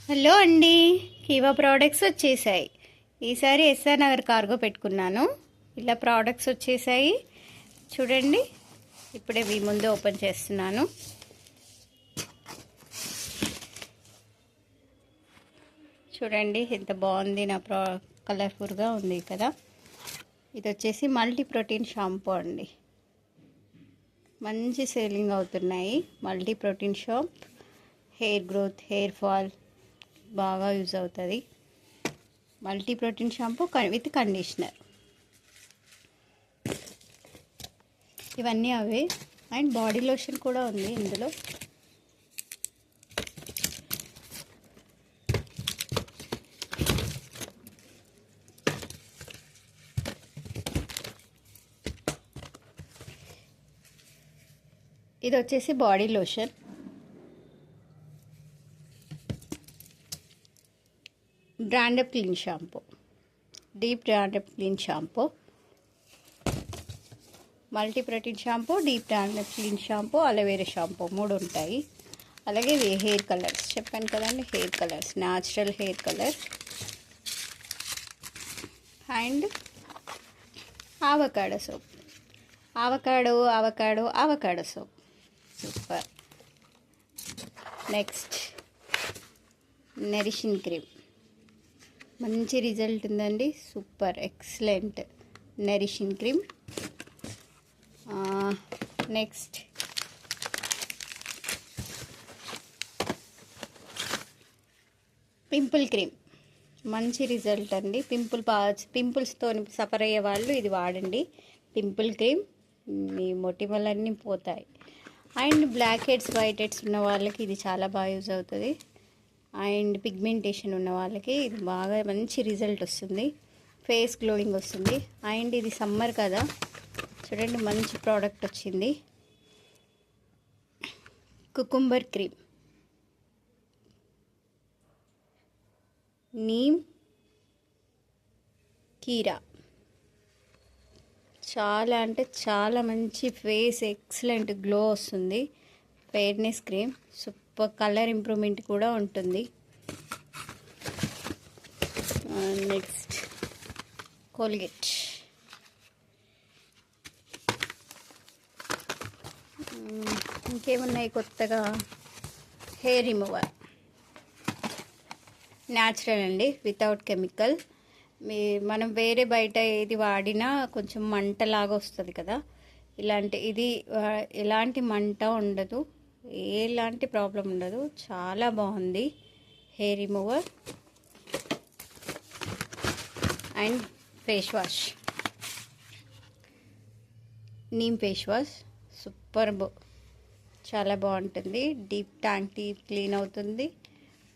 Hello అండి, కీవా products వచ్చేసాయి. ఈసారి ఎస్ఆర్ నగర్ కార్గో పెట్టుకున్నాను. ఇలా ప్రోడక్ట్స్ వచ్చేసాయి చూడండి. ఇప్పుడే మీ ముందు ఓపెన్ చేస్తున్నాను. చూడండి ఎంత బాగుంది, నా కలర్ఫుల్గా ఉంది కదా. ఇది వచ్చేసి మల్టీ ప్రోటీన్ షాంపూ అండి. మంచి సేలింగ్ అవుతున్నాయి. Multi protein shampoo hair growth, hair fall బాగా యూజ్ అవుతుంది. Multi protein shampoo with conditioner, ఇవన్నీ అవే. అండ్ బాడీ లోషన్ కూడా ఉంది ఇందులో. ఇది వచ్చేసి body lotion. Branded clean shampoo, deep branded clean shampoo, multi protein shampoo, deep branded clean shampoo, aloe vera shampoo 3 ఉంటాయి. అలాగే హెయిర్ కలర్స్ చెప్పాను కదండి, hair colours, natural hair colour. And avocado soap, avocado soap super. Next nourishing cream, మంచి result ఉందండి, super excellent nourishing cream. Next pimple cream, మంచి result అండి. పింపుల్స్తో suffer అయ్యే వాళ్ళు ఇది వాడండి. పింపుల్ క్రీమ్, మీ మొటిమలన్నీ పోతాయి. And blackheads, whiteheads ఉన్న వాళ్ళకి ఇది చాలా బాగా యూజ్ అవుతుంది. అండ్ పిగ్మెంటేషన్ ఉన్న వాళ్ళకి ఇది బాగా మంచి రిజల్ట్ వస్తుంది, ఫేస్ గ్లోయింగ్ వస్తుంది. అండ్ ఇది సమ్మర్ కదా, చూడండి మంచి ప్రోడక్ట్ వచ్చింది. కుకుంబర్ క్రీమ్, నీమ్ కీరా, చాలా అంటే చాలా మంచి ఫేస్ ఎక్సలెంట్ గ్లో వస్తుంది. Fairness cream, super colour improvement కూడా ఉంటుంది. నెక్స్ట్ కోల్గేట్, ఇంకేమున్నాయి కొత్తగా, హెయిర్ రిమూవర్ న్యాచురల్ అండి, వితౌట్ కెమికల్. మనం వేరే బయట ఏది వాడినా కొంచెం మంటలాగా వస్తుంది కదా, ఇది ఎలాంటి మంట ఉండదు, ఎలాంటి ప్రాబ్లం ఉండదు, చాలా బాగుంది hair remover. And face wash, neem face wash super, చాలా బాగుంటుంది. డీప్ క్లీన్ అవుతుంది.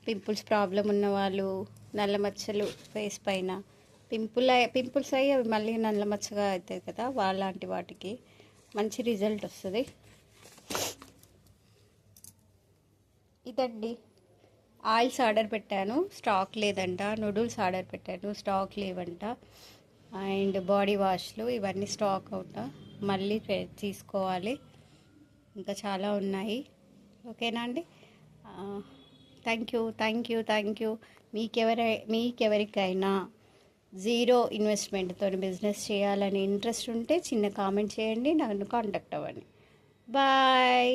పింపుల్స్ ప్రాబ్లం ఉన్న వాళ్ళు, నల్ల మచ్చలు ఫేస్ పైన పింపుల్స్ అయ్యి అవి మళ్ళీ నల్ల మచ్చగా అవుతాయి కదా, వాళ్ళంటి వాటికి మంచి రిజల్ట్ వస్తుంది. ఇదండి, ఆయిల్స్ ఆర్డర్ పెట్టాను, స్టాక్ లేదంట. నూడిల్స్ ఆర్డర్ పెట్టాను, స్టాక్ లేవంట. అండ్ బాడీ వాష్లు ఇవన్నీ స్టాక్ అవుట, మళ్ళీ తీసుకోవాలి. ఇంకా చాలా ఉన్నాయి. ఓకేనా అండి, థ్యాంక్ యూ. మీకెవరికైనా జీరో ఇన్వెస్ట్మెంట్తో బిజినెస్ చేయాలని ఇంట్రెస్ట్ ఉంటే చిన్న కామెంట్ చేయండి, నన్ను కాంటాక్ట్ అవ్వండి. బాయ్.